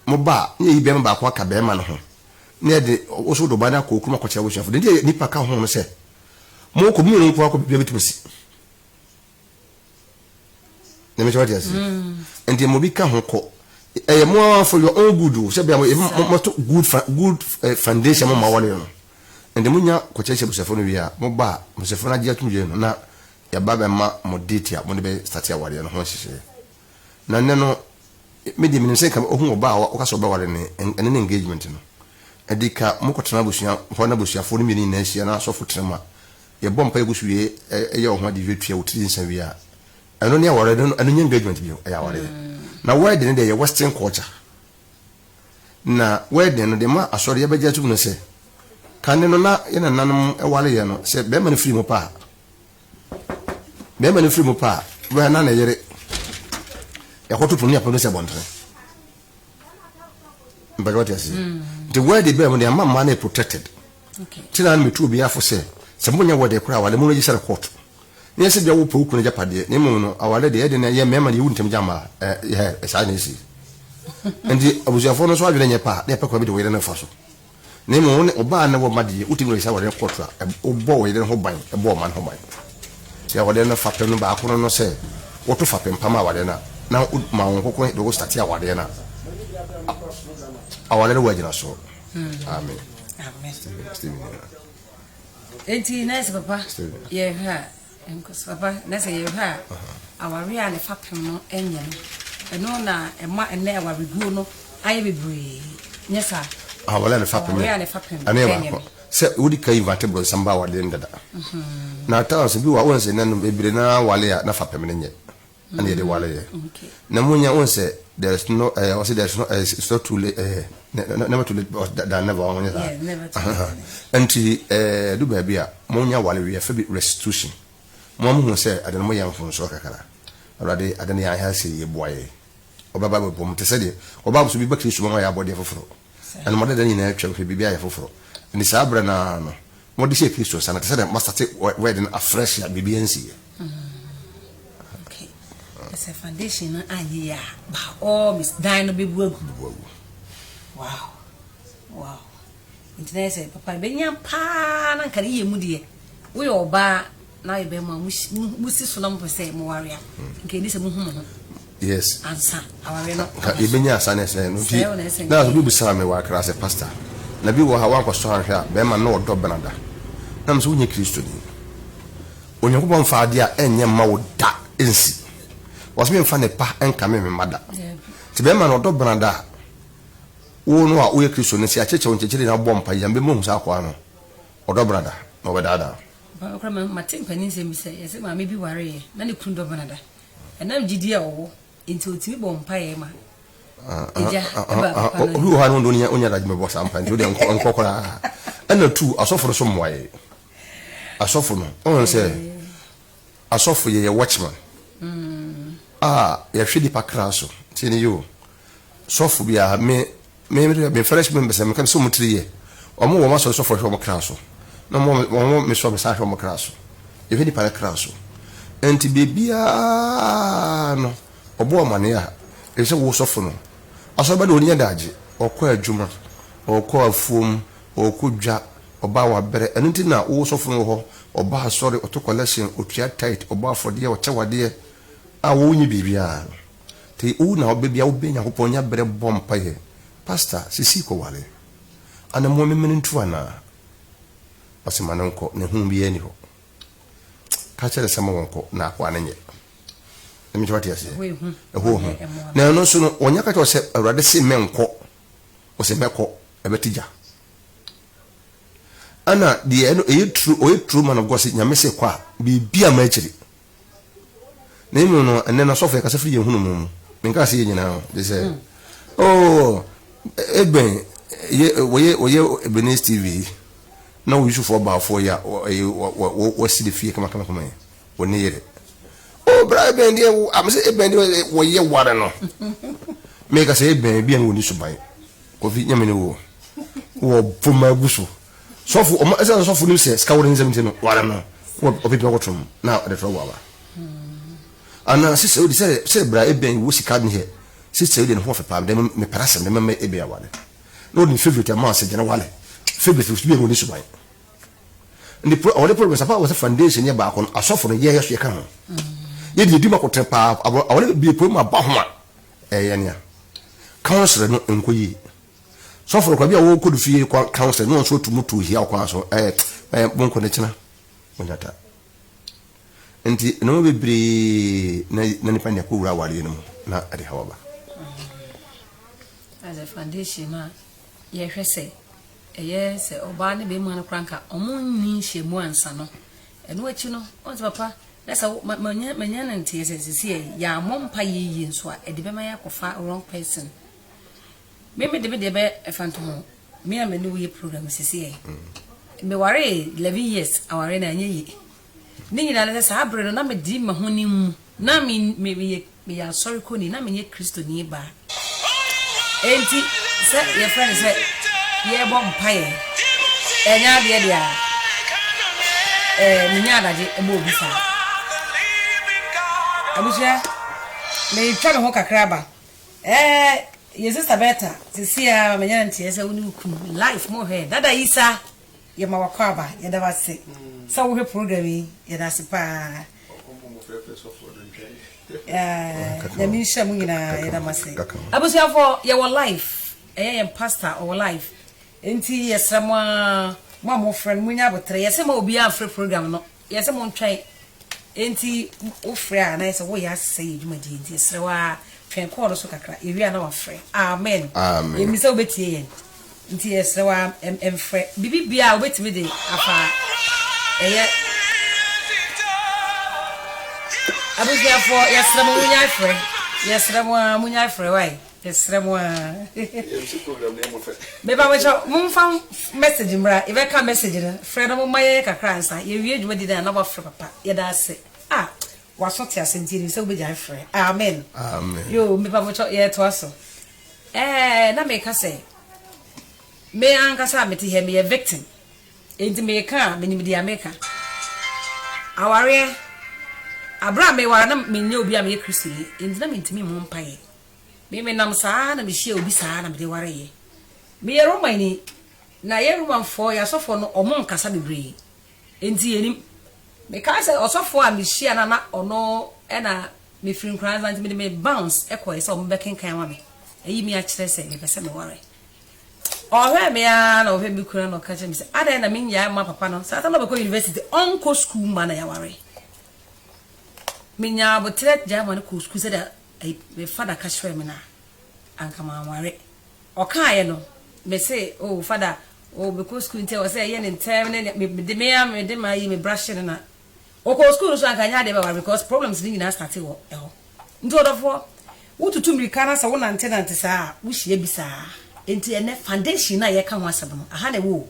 mo ba ye be ma ba ko aka be ma no ho na de oso do ba na ko kuma ko kire busuafo de nipa ka ho no se mo ko mi no ko be bitumsi na me chawati asi enti mo bi ka ho ko more for your own good say be mo good foundation mo ma wale no ende munya ko cheche busefo no wi a mo ba busefo na dia tumje no na ya ba be ma mo date ya mo be start ya wale no ho hyehyɛ na ne no me di minim say ka ohun oba o ka so ba wale ne ene engagement no edika mo ko tena busua ho na busuafo no mi ni na ahia na so fo trema ye bom pa egusuye ye ho ade vetua otiri nsa wi a eno ne wale no eno engagement bi ya wale na wedding de ye western culture na wedding no de ma asori ye beja tu no se kan no na ye na nanum e wale ye no se be ma no free mo pa we na yere e ko tutu ni apono se bontre mbagawati asi the wedding be mo de ma na protected okay tina me tu bi afo se munya wode kura wale mo register court ni ese bia wo po ku na japade ni mo no awale de ye na ye mema de wuntem jama sa ni si endi abusuafo no so adwene nye pa de pe ko bi de we na fa so ni mo ne oba na wo made wutim no isa wale court a obo we de ho ban ebo man ho ban ya wale na fa pe no ba ko no se wo to fa pe mpama wale na ma won kokko de go start ya wale na awale wo agina so amen enti nice papa ye ha enkoso papa na say ye ha aware a ne fapem no enye no eno na ema ene aware guo no aye bebre nyesa awale ne fapem ane ba se wudi kai vertebral samba wale ndada na ta so bi wa won se na no bebre na wale ya na fapem ne nye and the wale namunya won say there's no I say there's no it's not too late never too late that never on that never too late enti do baby a munya wale we fa bi restitution mo hu say adan mo yam fun so kakara already adan ya ha say ye boye obaba bom te say de obaba so bi bakri so mo ya bode foforo and mo de nyina atwa fa bibia ya foforo ni sabra na no mo de say Kristo sana te say de master wedding afresh ya bibia nsi it's a foundation anya ba all Miss Dino be wow internet say papa be nyam pa na nkare ye mu de we oba na ye be ma musi so na mo say mo waria nke ni se mo hu yes ansa aware no ka e be nya sana say no fi na so bi bisa me wa kra say pastor na bi wo ha wa kwaso ahwe be ma na odo benada na mso nye Kristo ni onyankopon fa ade a enye ma wo da ensi was me mfa ne pa enka me mada ti be ma no do branda wo no a wo ye Kristo ne si a cheche wonchechiri na bom pa yambe mo husa kwa no odo branda no be dada ba okra ma timpani se mi se yese ma me bi ware na ne kun do branda enam gidi a wo enti otimi bom pa ye ma eja ba pa no hu ha no nya onya da me bossa ampa nti de nkokora ana tu asofo so moaye asofo no on se asofo ye watchman ya hwedi pakra so tini yo sofo bia me fresh members me kan so mutriye omo wo ma so sofo hwe mo kra so na mo me so me sa hwe mo kra so ye hwedi pakra so enti bebia no obo mane ya e se wo sofo no aso ba de oni daje okọ adwuma okọ afuom okọ dwa oba wa bere enti na wo sofo no ho oba sorry oto collection otua tight oba afode o chewade awo nyi bibia te u na obebia obenya hoponya bere bompa ye pastor sisi ko wale ana mo memene ntu ana asemana nko ne hu bi ani ho ka chere sama wonko na akwa nanye emi twati ase eho na no so no onya ka to se awrade se menko o se meko ebetija ana die no e true man of God se nyame se kwa bibia ma achiri nemu no ene na sofo kasa firi yehunu mu menka se nyina de se oh eben ye Ebenezer TV na wo yusufo ba fo ya wo si de fie kama woni yere oh bra ben dia am se eben dia wo ye ware no meka se eben bia no ni suban ko fi nyame ne wo puma guso sofo o ma esa sofo ni se ska wo ni zemti no ware no wo obibi ko tum na de tro wa ana sisi odi se bra eben wo sika ne he sisi odi ne ho fe pam de me parasem de me ebe ya wale no ni favorite am se jena wale favorite usbi no ni suban ndi all the progress about was a foundation ya ba kon asofo no ye yeso ye kan ye di ma ko trepa awole bi po ma ba ho a ye ne council no enkoyi sofo ko bia wo kodu fie council no so tumutu hia kwa so bon ko ne china onyata enti no bebre na nipa ne ko wura wale no na ade hawaba as a foundation na ye hwese yes oba ne be mu an kranka omunni hyemu ansa no eno achi no on papa lesa manya na ntie sesi ya mompa yiyi nso a ede be ma ya kofa wrong person me de be fantomo me am ne we program sesi me ware 11 years aware na anyi ni nyina na sa abre no na me di mahonim na me ya sorry ko ni na me ye Kristo ni ba enti se ye friend se ye bom paye enya de dia minya adaje ebo bisa abusha me twa me ho kakra ba ye sister beta sisia menya ntie se woni ukum life mo he dada isa ye ma wakwaba ye da base so wo he program ye da sipa na mi sha mu nyina ye da mase abusha for your life ye pastor our life enti yesama mo friend munya botre yesema obi afre program no yesema ntwan enti wo frɛ na yese wo ya sey dwuma di enti yesrewa twen call so kakra ewia na wa frɛ amen emi se obetie yen enti yesrewa frɛ bibibia obetimi de afa eye Abusia for yesra mo munya frɛ. Yesra mo munya frɛ why? Yesra mo. Me ba wecho mo fa message mra. E be ka message na. Frɛ no mo maye kakra ansa. Ye wie dwuma di na ba frɛ papa. Ye da ase. Ah, waso te ase ntiri se obeja frɛ. Amen. Amen. Yo, me ba wecho ye to aso. Na me ka say. Me ankasa me te here me a victim. Enti me ka me ni me di America. Aware Abraham me wara na me nye obi a me Kristo yi. Enti na me ntimi mo mpaye. Me nam saa na me hia obi saa na me de ware ye. Me ye Roman ni na ye Roman for ya sofo no omo nkasa bebre. Enti yenim me ka say osofo a me hia na ono e na me free nkran enti me de me bounce e ko e so mo bekenkan wa me. Eyi me a kire say me pese me ware. Ohe me ya na ohe bi kura no ka che me say ada na me nya ma papa no sa ta no be ko university onko school man na ya ware. Minya botre jama no ko school say da me father ka shwe me na anka ma ware. Okaye no me say oh father oh because school nte o say ye ne time me de ma yi me brush na o school so anka nya de ba because problems ni na start wo e ho. Nti odofo wututu mirika na sa wo nante sa wo hie bi sa. Enti ene foundation na ye ka ho asem no aha na wo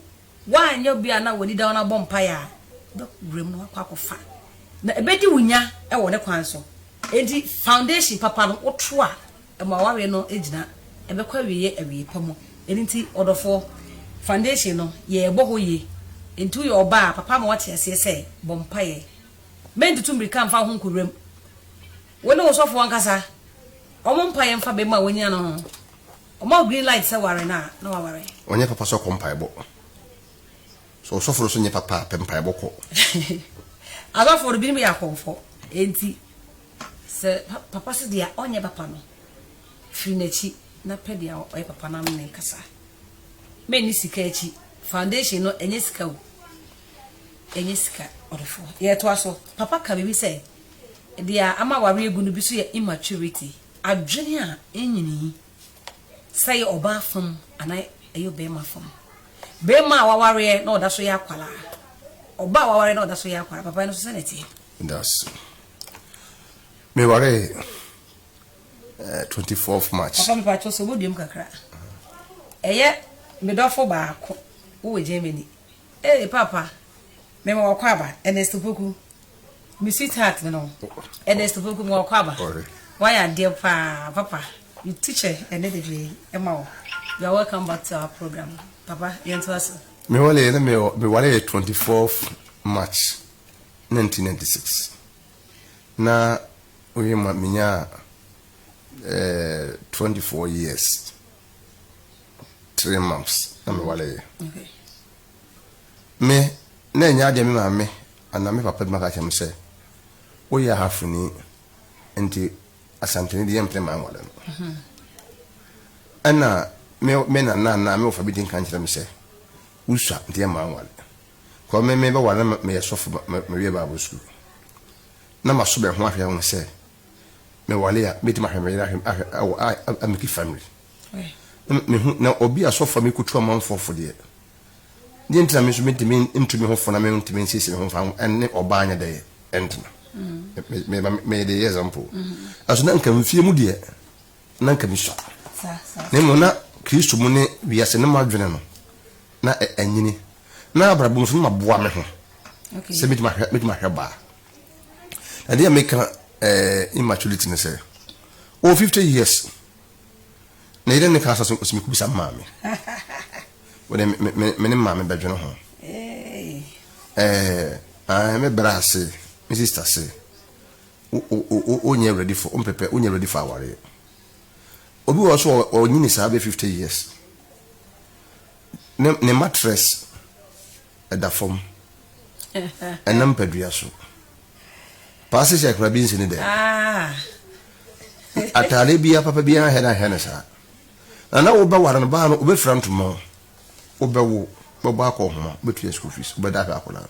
anya bia na woni da na bompa ya do rem no akwakofa na ebedi wunya e wo ne kwan so enti foundation papa no oto a e ma wawe no ejina ebe kwa wiye ewe pamo enti odofo foundation no ye ebo ho ye enti yo oba papa ma wate ase se bompa ye mentutu mirika mfa ho nkurem woni wo sofo ankasa omompa ye mfa be ma wonya no Omo green light say ware na wa ware. Onye papa so kompaebo. So for so nye papa pempaebo ko. Aga for bi me yakonfo. Enti se papa se dia onye papa no. Firi nachi na pedia oye papa na me kasa. Me ni sika echi. Foundation no enye sika o. Enye sika odofo. Ye to aso. Papa ka bibi say dia ama ware egu no bi so ye immaturity. Adwene a enyini say oba fam anai ayo be ma fam be ma waware na oda so ya kwala oba waware na oda so ya kwala papa no so sanity that's me ware 24th March papa me pa cho so bodiem kakra eye me dofo ba ko wo Germany papa me ma wakwa ba Ernest Poku mi sweetheart no Ernest Poku mo wakwa ba why are dear papa you teacher and the Emma. You are welcome back to our program. Papa, you want to us? Me wale 24th March 1996. Na we minya 24 years 3 months na me wale. Okay. Me na nya de me ma me ana me papa maka chem say o ya hafuni enti asanteni de yempre ma wale. Ana me na me ofa bidin kan kire me say usha de ma wale. Ko me ba wale me yesofu me wie ba school. Na ma so be ho ahwe won say me wale ya me ti ma hwe me amiki family. Me hu na obi asofa me kutu amanfo de. Di entra me so me ti me ntumi ho fo na me ntumi nsisi me ho fa enne oba anya de entra. Me de example. Aso na nka mfie mu de na nka mi so. Ne mo na Kristo mu ne wiase ne madwene no. Na anyini. Na abrabum so ma boa me ho. Okay. Se me ti ma hwe ba. Na dey make immaturity ne say. Oh 50 years. Na ide ne ka so me kubisa maame. Wode me ne maame badwene ho. Me brase. My sister say, "O ready for prepare. O ready for our." Obi was o nyini sa be 50 years. Ne mattress at the form. And nam pedua so. Passes ya krabin sin there. Atale bia papa bia he na sa. Na oba waran ba no obe front mo. Obe wo ba ko ho betu school fees. Obe da ka akola.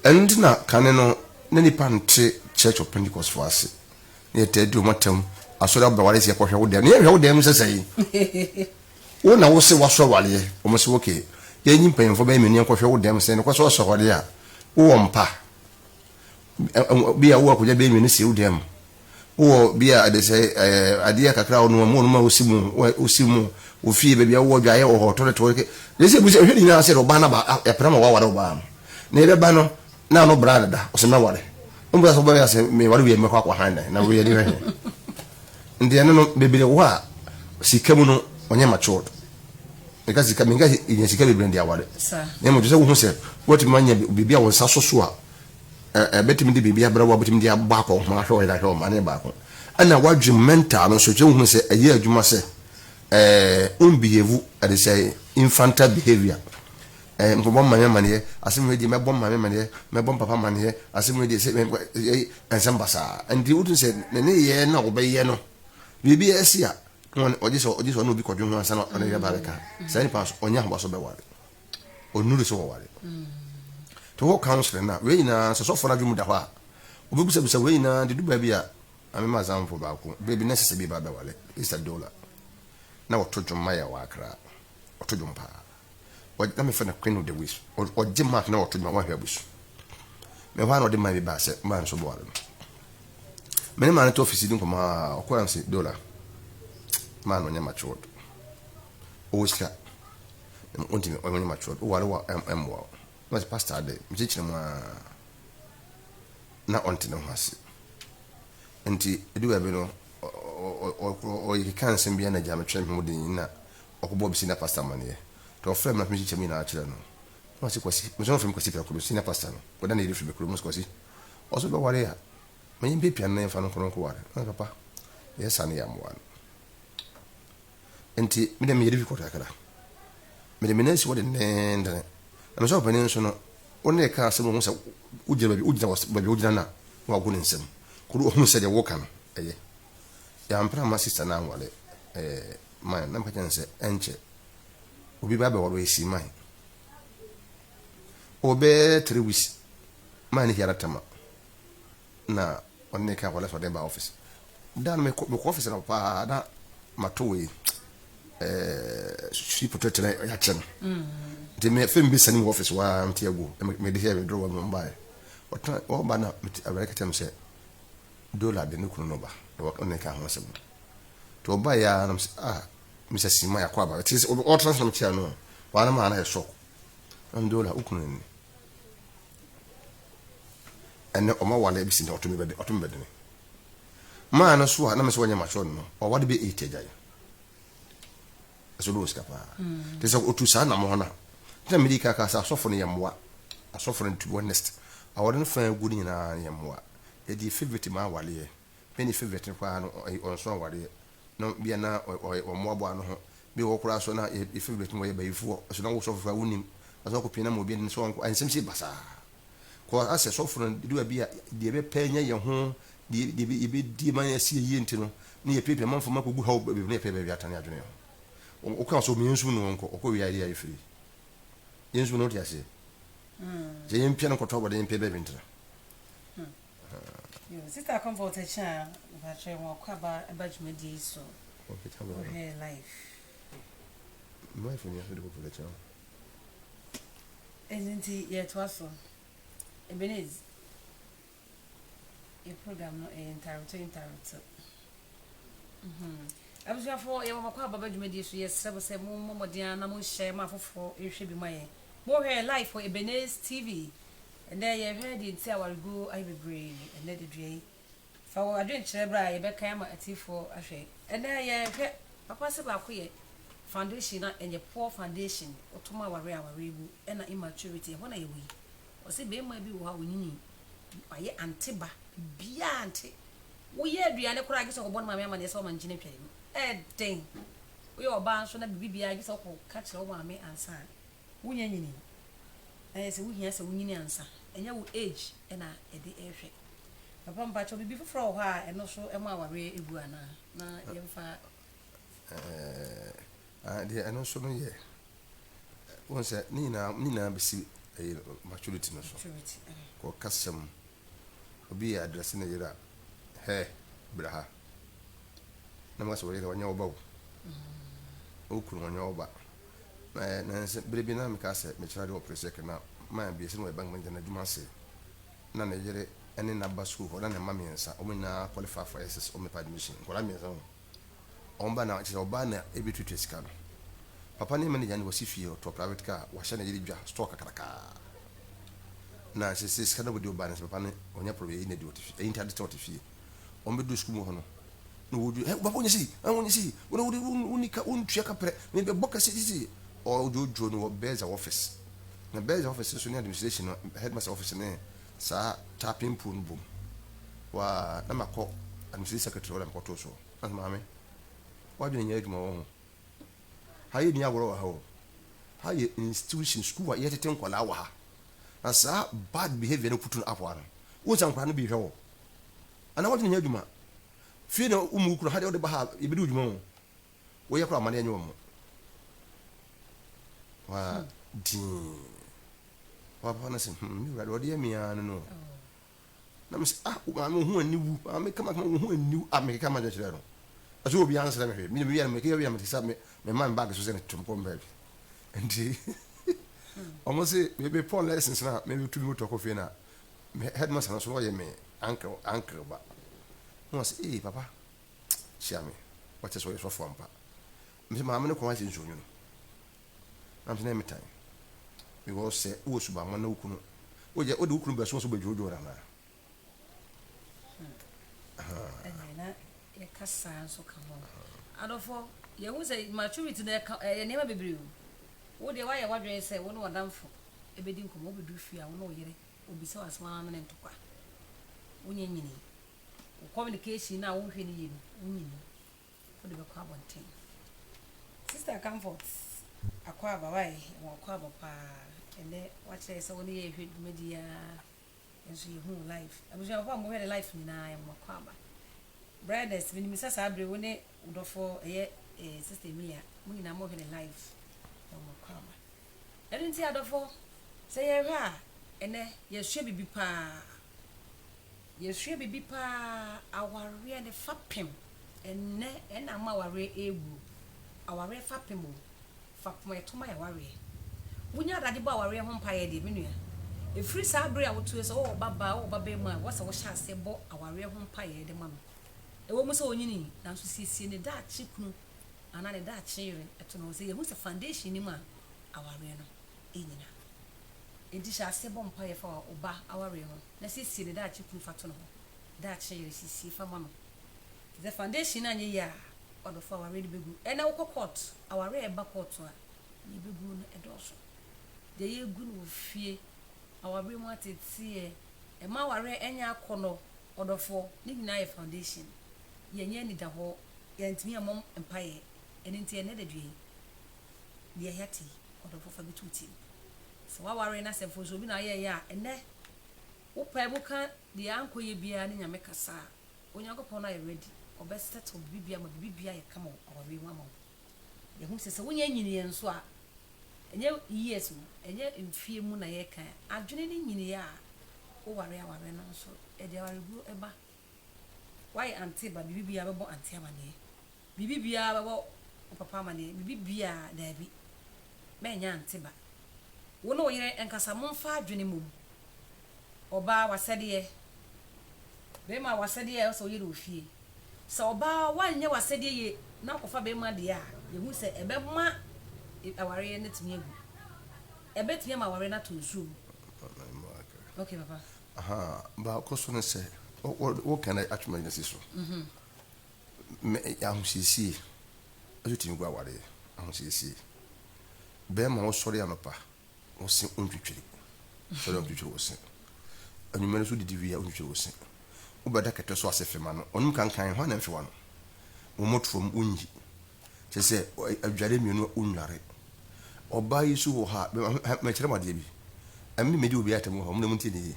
And na kane no na nipa nte Church of Pentecost for us. Ne tedu matam asoda ba wale se kwhwe wo dem. Ne hwe wo dem sesai. Wo na wo se waso wale. O mo se okay. Ye nyimpa yemfo ba menu kwhwe wo dem se ne kwaso so wale a. Wo mpa. bia wo akɔgya bɛ mi ne se wo dem wo bia de sɛ adeɛ kakra wo no ma osimu wo fie baabi a wo dwae wo hoto to ke lese bu sɛ hwɛ nyina sɛ ɔba na ba ɛpra ma waware ɔba no na ebe ba no na no bra da ɔsɛ na ware ɔmbu sɛ ɔba ya sɛ me ware wi me kwa handa na wo yɛ ni hwɛ ndi no bebere wo a sika mu no onye matured because sika minga nya sika bebere ndi aware na mo sɛ wo hu sɛ what manya bibia wo nsa so a betimi de bibia bra wo betimi de agba akɔ ma hwɛ wo da hwɛ ma ne ba akɔ ana wadwu mental no so je wo hu sɛ ɛyɛ adwuma sɛ unbehave at say infantile behavior mbom mane asim we di mebom mane mebom papa mane asim we di say ensambasa and the would say ne ye na obeye no bibi esia on ojiso no bi kodwo ho ansa na on ye bareka say ni pass onya ho so be ware onuru so ware to wo counselor na we na so for na dwum da ho a obibusa bisa we na de du ba bi a amema zamfo ba ko baby necessary ba be wale is $1 na wato dwuma ya wakra wato dwumpa na me fa na queen of the wish o je mark na wato dwuma wa hwa busu me hwa na o de ma bi ba se man so bo wale me ne man to office din ko ma o ko am se $1 man o nya matured o ska on ti o nya matured o wale wa wa was pastor de me chire mu na on ti na hwase enti edu ba bi no o you can send be na jam twem ho din na okobo bi sina pastor mane to frem na me chimi na akire no no se kwasi me so frem kwasi pra ko sina pastor no ko da na iri frem ko mo kwasi o so be ware ya me yin pepia na fa no ko ware na papa yes an ya mo an enti me dem yiri ko takara me dem na si wo de nende na me so panin so no woni ka se mo so ujira na wa go nsem ko o mo se de wo kan eye ya mpra ma sister na wale man na mpacha nse enche obi ba be woro esi man obe 3 weeks man here atama na onne ka wala so de ba office dan me ko office na pa na matowe shi potato ya chen de me fem bi sani office wa mtiago me de here draw me mbae wata o ba na America tem se $1 de nukunu no ba onne ka ho se to ba ya na Mr. Sima ya kwa ba it is all transfer chia no wa na ma na shock $1 ukunu ni ene o ma wala bi sin da otomi bede ni ma na so na me so nya ma cho no o wade be 8 ajay so do skapa te so otu sa na mo na te medika ka sa sofo ne yemwa asofo ne to honest awode no fa gu ni na yemwa e di favorite ma wale ye any favorite kwa no on so wale no bia na o mo abo ano ho bi wo kura so na e favorite mo ye bayifu so na wo so fa wunim aso ko pina mo bi ni so an ansem si basa ko ase so fo do bia de be panya ye ho de be di man ye si ye ntino ni ye pepe man fo ma ko gu ha be ne pepe bi atane adwene o kan so mi nsu no nko o ko wi ide ya free yensu no ti ase je yen pia no ko to bo de yen pepe bi ntira yo sister comfort cha ba che mo kwa ba juma di so okay tell me her life for you to go for the child enti ye to aso Ebenez a program no interrupt abusua for ye mo kwa ba juma di so ye se mo modia na mo share ma fofo ehwe bi maye mo her life for Ebenez TV. And there you heard it say I will go I be brave and let it dray. For I didn't celebrate a beck am at for a shake. And there you heard Papa said about foundation and your poor foundation or tomorrow our rebu and immaturity when I we. Or say be maybe how we need. My antiba be auntie. We hear Diana Craggs of one my mamma is all man Jenny. Ding. We are bound to be I guess I'll catch over me and sign. We say we hear some winning answer. And your age and at the air. Papa Pacho be before a while and also a mawari iguana. Na yemfa the and also no ye. Once Nina be maturity no so. Or custom be addressing a year. Hey, Braha. No matter what on your bow. Okun on your back. Baby, now, because I may try to operate second now. My be some way bank when I do my say. None of ɛne naba school hɔ na ne ma mmiɛnsa ɔmo nyinaa qualify for SS ɔmo pa admission nkɔla mmiɛnsa ho ɔmo ba na kyerɛ ɔbaa na ebetutu sika no papa ne manager ne wɔsi fie ɔtɔ private car wahyɛ na yɛde dwa store kakraka na kyerɛ sɛ sika no bɛdi ɔbaa ne sɛ papa ne ɔnya problem ne de ɔte fie ɛyi ntade ɔte fie ɔmo bɛdu school mu hɔ no na wɔdu papa ɔnya si wɔn unika untua kaprɛ me bɛ bɔ kɛse sisi ɔdwodwo no wɔ bɛɛza office na bɛɛza office so ne administration no headmaster office ne saa tapping pool no bom wa na makɔ administration secretary wala mkɔto so na maame wadwene nya adwuma wɔ ho ha yɛ ni agorɔ wɔ ha o ha yɛ institution school wa yɛtete nkwala wɔ ha na saa bad behavior no putu no apɔ ano wo san kwa no bi hwɛ wɔ ana wadwene nya adwuma fie na umu kuro ha de ba ha yɛbɛdi adwuma wo wɔyɛ kora amane anya wɔ mo wa din wa pa na sɛ mi wura de mi an no na me sɛ maame ho aniwu maame kama ho aniwu me kama de kyerɛ no aso obi answer me hwɛ me me me ke me tisa me man bag so sɛ ne tumpom baby ndi almost say me pon lessons na me to me to coffee na headmaster na so yɛ me uncle ba no say papa chia me what is so for ampa me maame ne ko wa nso nyu no am sɛ me time we go say wo suba ma na ukunu wo je wo de ukunu ba so badwodo na na na ya kasa so kamo adofo ye hu say maturity na ye nema bebre wo de wa ye wadwe say wo no wadamfo ebedi nkomo obedu fi a wo no yere obisa wasma na ntokwa wonye nyini communication na wo hwe ni ye ni nyini wo de be kwa bonten sister comfort akwa bawai wo kwa bapa ene wache say wo ne ye hwe media enso ye hu life abuja kwa mo hwe life ni na ye mo kwa ba brothers we ni misasa abre wo ne udofo eye sister Emilia mo ni na mo hwe life mo kwa ba ene nti adofo say ye hwe a ene ye hwe bibi pa aware ne fapem ene ena ma aware egbu aware fapem o fapem etoma ya aware wunya adade ba aware ho mpa ye de menua efiri sa abre a wotu so wo baba mu a wo se wo hya ase bo aware ho mpa ye de ma no ewo mu so onyini na so siesie ne da chikunu ana ne da chire eto no se ye hu se foundation ni ma aware no enyina enti hya ase bo mpa ye fa oba aware ho na siesie ne da chikunu fa to no da chire siesie fa ma no the foundation anye ya odo fa aware de begu ena wo court aware e ba court a ni begu no edoso de ye gu no fie aware mu atetie e ma aware enya akono odofo ni nyina ye foundation ye nya ni da ho ye ntimi amom empaye eni nti ene da due de yati odofo fa bituti so aware na se fo so bi na ye ya ene wo pa ebuka de anko ye bia ni nyame kasa onyankopon na ye ready obestet bibia ma bibia ye kama aware mu ama ye hu se wonya nyini ye nso a enye years mu enye mfie mu na ye kan adwene ni nyini ya o ware aware no so e de aware bu eba why auntie ba bibia bebo auntie amane bibia bebo papa amane bibia da bi menya auntie ba wo no yere enkasa momfa adwene mum oba wasede be ma wasede so yere ofie so oba wanye wasede ye na kofa be ma de a ye hu se ebe ma aware ne timi egu ebe timi ma aware na to nsu okay papa ba ko so ne se o can I actually na so me ahusisi azutimi gwa aware ahusisi be ma wo sori anopa wo se ontwitwiri sori ontwitwiri wo se anumere so didi wi ontwitwiri wo se wo bada kete so asefema no onum kankan ho na mfewa no wo motrom unyi se adware mienu unware oba yisu wo ha me kire made bi ammi medi obi atam ho mun nti ni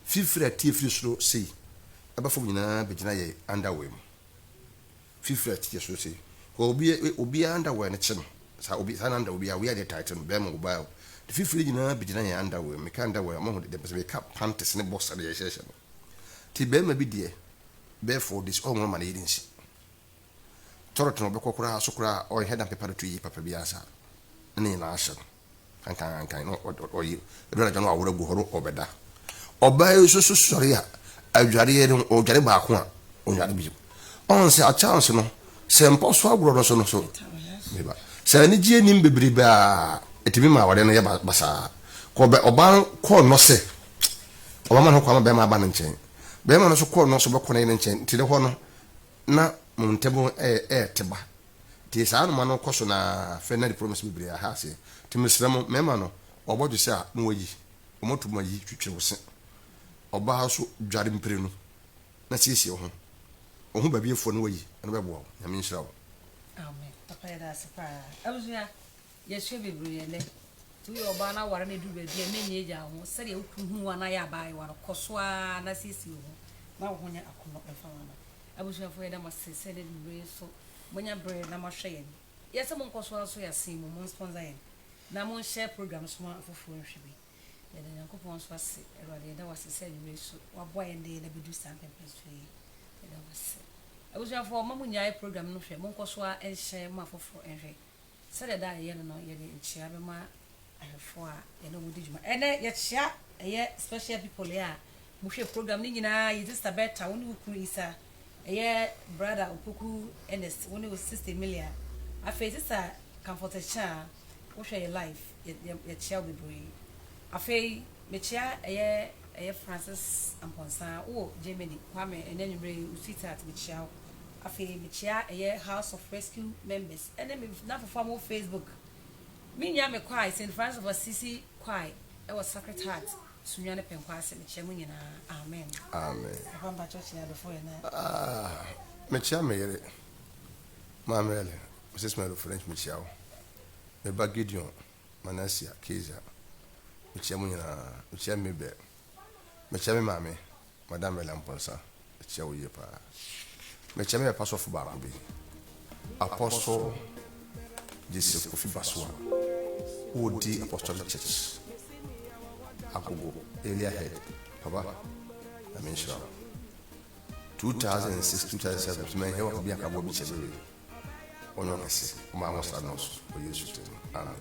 fifira tie firi soro sei aba fo nyina begina ye underwear mu fifira tie soro sei ko obi underwear ne kye no sa obi sa underwear obi a we are title be mo ba fifira nyina begina ye underwear me ka underwear mo ho de be ka panties ne boxer ye hye no ti be ma bi de be for this all mo man ye dinsi torotono be kokora sokora o head and paper to yi papa biasa ni na asha kan no o yi do na jono awura gu horo obeda ɔbaa so sɔre a adware no ɔdware baako a ɔdware bi on se a chance no se mpo so agro no so meba se ani gie nim bebrebe a etimi ma wade no ye basa ko be oba ko no se oba ma no kwa be ma ba no nchen be ma no so ko no so be ko ne nchen ti de ho no na mo ntebo teba ti sa no ma no ko so na fena di promise bebre a ha se ti mesramo me ma no obodu se a no wayi omotu ma yi twitwe wo se oba so dware mpire no na siesie ho ohu ba biefo no wayi no bebo ya me nshira wo amen papa ya da sepa abusua yeswe bebre ne tu yo ba na ware ne du ba bia menye eja ho sere ye wuhu wa na ya ba yi wa koso a na siesie ho na wo nya akono efa wa na abusua fo ya da masese de bebre so monya bre na mahwe ye yese mon koso so ya sim mon sponsor ye na mon share program so ma fofo nhwe ya da yankopon so ase erade da wasese bebre so wa boy ende na bedu sample peso ya da wase abusua fo mamu nyae program no hwe mon koso a enhye ma fofo enhwe sede da ye no ye de nchia be ma ahfo a ye no wodi juma ene ye chia ye special people ya mo hwe program ni nyina ye sister beta woni ukuru isa ye brother okuku ns woni o sister Emilia afa sister comfort cha wo hwe ye life ye chia bebre afa me chia ye Francis Amponsa wo Germany kwame enenwure usita at me chia afi me chia House of Rescue members ene me na for mo Facebook me nya me kwai St Francis of Assisi kwai e was Sacred Heart sunya ne penkwa ase me chia mu nyina amen papa ba church ya before na me chia me yere mamele mrs melo French me chia me ba Gideon Manasia Keza me chia mu nyina me chia me be me chia me mame madame Lamponsa me chia wo ye pa me chame pastor for Barabi Apostle Joseph Kofi Baswa Odi Apostolic Church Agogo Elia Head Papa I mean sure 2006 2007 me hewa bi akabo bi chebe ono kese ma mo sa nos o Yesu amen